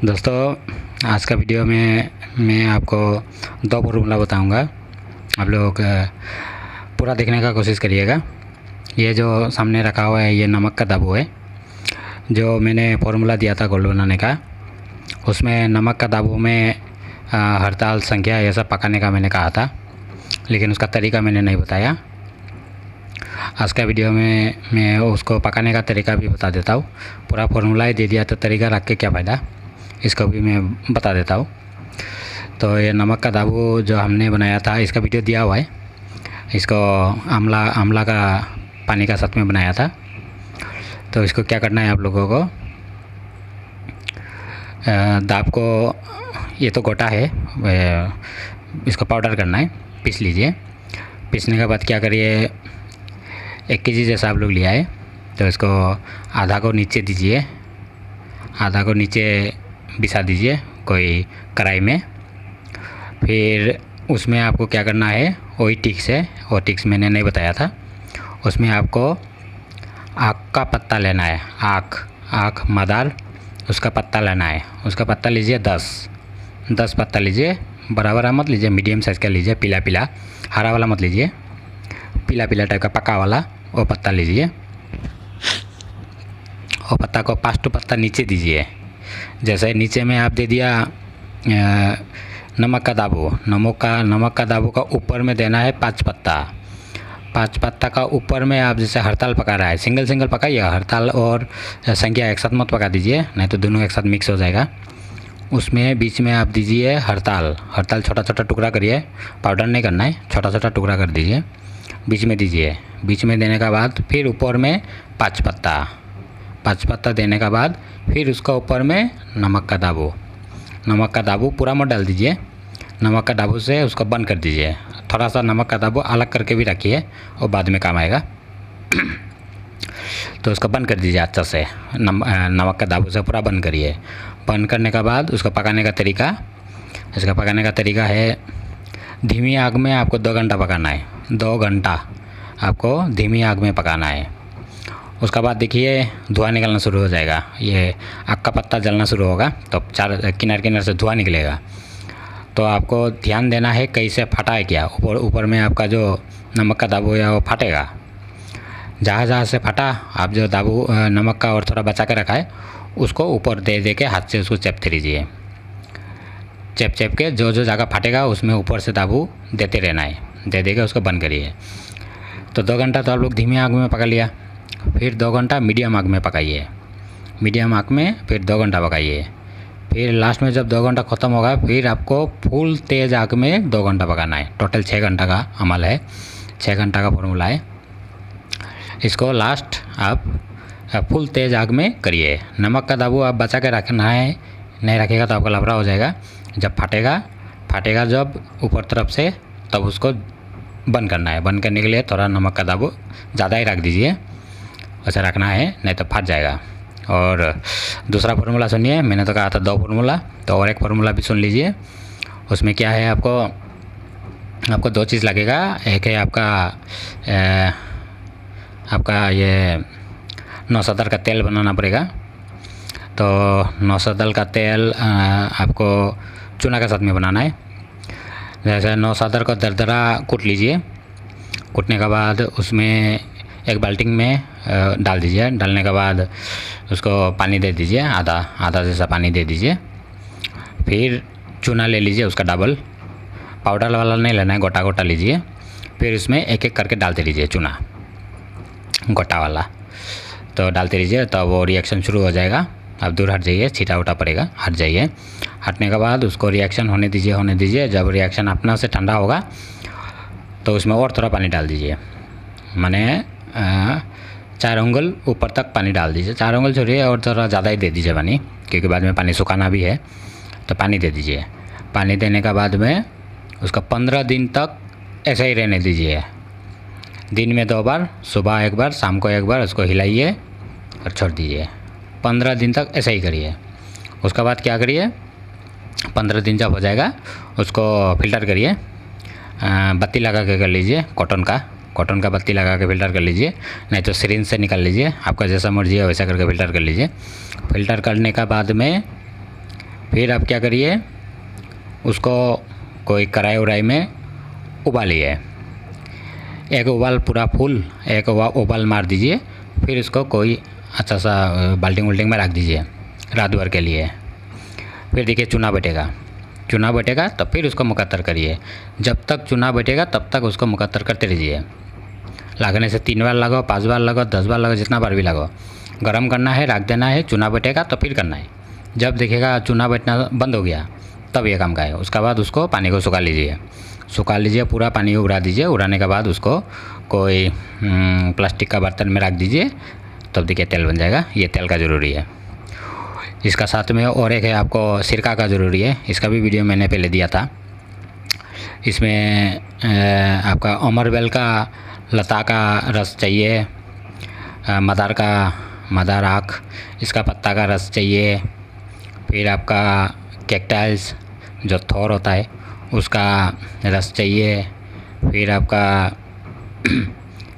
दोस्तों, आज का वीडियो में मैं आपको दो फॉर्मूला बताऊंगा। आप लोग पूरा देखने का कोशिश करिएगा। ये जो सामने रखा हुआ है ये नमक का दाबू है। जो मैंने फॉर्मूला दिया था गोल्ड बनाने का, उसमें नमक का दाबू में हड़ताल, संख्या ये सब पकाने का मैंने कहा था, लेकिन उसका तरीका मैंने नहीं बताया। आज का वीडियो में मैं उसको पकाने का तरीका भी बता देता हूँ। पूरा फॉर्मूला ही दे दिया तो तरीका रख के क्या फ़ायदा, इसको भी मैं बता देता हूँ। तो ये नमक का दाबू जो हमने बनाया था, इसका वीडियो दिया हुआ है। इसको आंवला का पानी का साथ में बनाया था। तो इसको क्या करना है आप लोगों को, दाब को, ये तो गोटा है, इसको पाउडर करना है, पीस लीजिए। पीसने के बाद क्या करिए, 1 केजी जैसा आप लोग लिया है तो इसको आधा को नीचे दीजिए, आधा को नीचे बिछा दीजिए कोई कढ़ाई में। फिर उसमें आपको क्या करना है, वही टिक्स है, वो टिक्स मैंने नहीं बताया था। उसमें आपको आक का पत्ता लेना है, आक मदार, उसका पत्ता लेना है। उसका पत्ता लीजिए 10 पत्ता लीजिए। बड़ा बड़ा मत लीजिए, मीडियम साइज़ का लीजिए। पीला हरा वाला मत लीजिए, पीला टाइप का पका वाला वो पत्ता लीजिए। वो पत्ता को 5 पत्ता नीचे दीजिए। जैसे नीचे में आप दे दिया नमक का दाबू, नमक का दाबू का ऊपर में देना है 5 पत्ता का ऊपर में आप जैसे हड़ताल पका रहा है, सिंगल पकाइए। हड़ताल और संख्या एक साथ मत पका दीजिए, नहीं तो दोनों एक साथ मिक्स हो जाएगा। उसमें बीच में आप दीजिए हड़ताल छोटा टुकड़ा करिए, पाउडर नहीं करना है, छोटा टुकड़ा कर दीजिए, बीच में दीजिए। बीच में देने के बाद फिर ऊपर में 5 पत्ता देने के बाद फिर उसका ऊपर में नमक का दाबू पूरा मत डाल दीजिए। नमक का दाबू से उसको बंद कर दीजिए। थोड़ा सा नमक का दाबू अलग करके भी रखिए, वो बाद में काम आएगा। तो उसको बंद कर दीजिए अच्छा से, नमक का दाबू से पूरा बंद करिए। बंद करने के बाद उसको पकाने का तरीका, इसका पकाने का तरीका है, धीमी आग में आपको 2 घंटा पकाना है। 2 घंटा आपको धीमी आग में पकाना है। उसके बाद देखिए धुआं निकलना शुरू हो जाएगा, ये आग का पत्ता जलना शुरू होगा, तो चार किनारे से धुआं निकलेगा। तो आपको ध्यान देना है कैसे फटा है क्या। ऊपर में आपका जो नमक का दाबू है वो फटेगा। जहाँ से फटा, आप जो दाबू नमक का और थोड़ा बचा के रखा है उसको ऊपर दे के हाथ से उसको चेपते रहिए। चेप के जो जगह फटेगा उसमें ऊपर से दाबू देते रहना है, दे के उसको बंद करिए। तो 2 घंटा तो आप लोग धीमी आग में पका लिया। फिर 2 घंटा मीडियम आग में पकाइए, मीडियम आग में फिर 2 घंटा पकाइए। फिर लास्ट में जब 2 घंटा ख़त्म होगा फिर आपको फुल तेज़ आग में 2 घंटा पकाना है। टोटल 6 घंटा का अमल है, 6 घंटा का फॉर्मूला है। इसको लास्ट आप फुल तेज़ आग में करिए। नमक का दाबू आप बचा के रखना है, नहीं रखेगा तो आपका लफड़ा हो जाएगा। जब फटेगा जब ऊपर तरफ से, तब उसको बंद करना है। बंद करने के लिए थोड़ा नमक का दाबू ज़्यादा ही रख दीजिए, ऐसा रखना है, नहीं तो फट जाएगा। और दूसरा फार्मूला सुनिए, मैंने तो कहा था 2 फार्मूला, तो और एक फार्मूला भी सुन लीजिए। उसमें क्या है, आपको 2 चीज़ लगेगा। एक है आपका ये नौसदर का तेल बनाना पड़ेगा। तो नौसदर का तेल आपको चूना के साथ में बनाना है। जैसे नौसदर को दरदरा कूट लीजिए। कूटने के बाद उसमें एक बाल्टी में डाल दीजिए। डालने के बाद उसको पानी दे दीजिए, आधा जैसा पानी दे दीजिए। फिर चूना ले लीजिए, उसका डबल, पाउडर वाला नहीं लेना है, गोटा लीजिए। फिर उसमें एक करके डालते रहिए चूना, गोटा वाला तो डालते रहिए। तो वो रिएक्शन शुरू हो जाएगा। आप दूर हट जाइए, छीटा उटा पड़ेगा, हट जाइए। हटने के बाद उसको रिएक्शन होने दीजिए। जब रिएक्शन अपना से ठंडा होगा तो उसमें और थोड़ा पानी डाल दीजिए, माने 4 उंगल ऊपर तक पानी डाल दीजिए। 4 उंगल छोड़िए, और थोड़ा ज़्यादा ही दे दीजिए पानी, क्योंकि बाद में पानी सुखाना भी है। तो पानी दे दीजिए। पानी देने के बाद में उसका 15 दिन तक ऐसे ही रहने दीजिए। दिन में 2 बार, सुबह 1 बार, शाम को 1 बार उसको हिलाइए और छोड़ दीजिए। 15 दिन तक ऐसा ही करिए। उसके बाद क्या करिए, 15 दिन जब हो जाएगा उसको फ़िल्टर करिए। बत्ती लगा के कर लीजिए, कॉटन का बत्ती लगा के फ़िल्टर कर लीजिए, नहीं तो सिरिंज से निकाल लीजिए। आपका जैसा मर्जी है वैसा करके फ़िल्टर कर लीजिए। फ़िल्टर करने का बाद में फिर आप क्या करिए, उसको कोई कढ़ाई उड़ाई में उबालिए। एक उबाल पूरा फुल एक उबाल मार दीजिए। फिर इसको कोई अच्छा सा बाल्टी उल्टी में रख दीजिए रात भर के लिए। फिर देखिए चूना बैठेगा तब फिर उसको मुकत्तर करिए। जब तक चूना बैठेगा तब तक उसको मुकत्तर करते रहिए। लगने से 3 बार लगाओ, 5 बार लगाओ, 10 बार लगाओ, जितना बार भी लगाओ। गरम करना है, रख देना है, चूना बैठेगा तो फिर करना है। जब देखिएगा चूना बैठना बंद हो गया तब ये काम का है। उसके बाद उसको पानी को सुखा लीजिए, पूरा पानी उड़ा दीजिए। उड़ाने के बाद उसको कोई प्लास्टिक का बर्तन में रख दीजिए। तब देखिए तेल बन जाएगा। ये तेल का ज़रूरी है। इसका साथ में और एक है, आपको सिरका का ज़रूरी है। इसका भी वीडियो मैंने पहले दिया था। इसमें आपका अमरवेल का लता का रस चाहिए, मदार आँख इसका पत्ता का रस चाहिए। फिर आपका कैक्टाइल्स जो थोर होता है उसका रस चाहिए। फिर आपका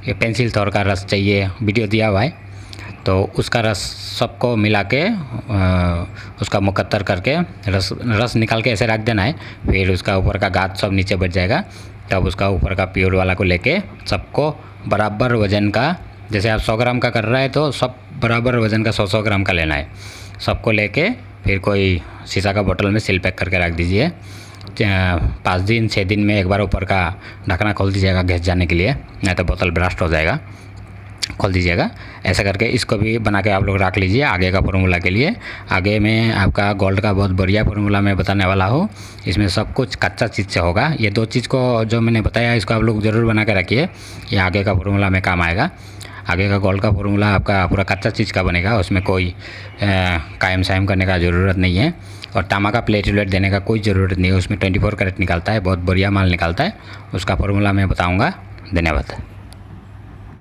ये पेंसिल थोर का रस चाहिए, वीडियो दिया हुआ है। तो उसका रस सबको मिला के उसका मुकत्तर करके रस निकाल के ऐसे रख देना है। फिर उसका ऊपर का गाद सब नीचे बैठ जाएगा। तब उसका ऊपर का प्योर वाला को लेके सबको बराबर वज़न का, जैसे आप 100 ग्राम का कर रहा है तो सब बराबर वज़न का 100 ग्राम का लेना है। सबको लेके फिर कोई शीशा का बोतल में सील पैक करके रख दीजिए। 5 दिन 6 दिन में एक बार ऊपर का ढकना खोल दीजिएगा गैस जाने के लिए, नहीं तो बोतल ब्लास्ट हो जाएगा। खोल दीजिएगा। ऐसा करके इसको भी बना के आप लोग रख लीजिए आगे का फार्मूला के लिए। आगे में आपका गोल्ड का बहुत बढ़िया फार्मूला मैं बताने वाला हूँ। इसमें सब कुछ कच्चा चीज़ से होगा। ये 2 चीज़ को जो मैंने बताया इसको आप लोग ज़रूर बना के रखिए। ये आगे का फार्मूला में काम आएगा। आगे का गोल्ड का फार्मूला आपका पूरा कच्चा चीज़ का बनेगा। उसमें कोई कायम सायम करने का ज़रूरत नहीं है। और तांबा का प्लेट व्लेट देने का कोई ज़रूरत नहीं है। उसमें 24 कैरेट निकलता है, बहुत बढ़िया माल निकलता है। उसका फार्मूला मैं बताऊँगा। धन्यवाद।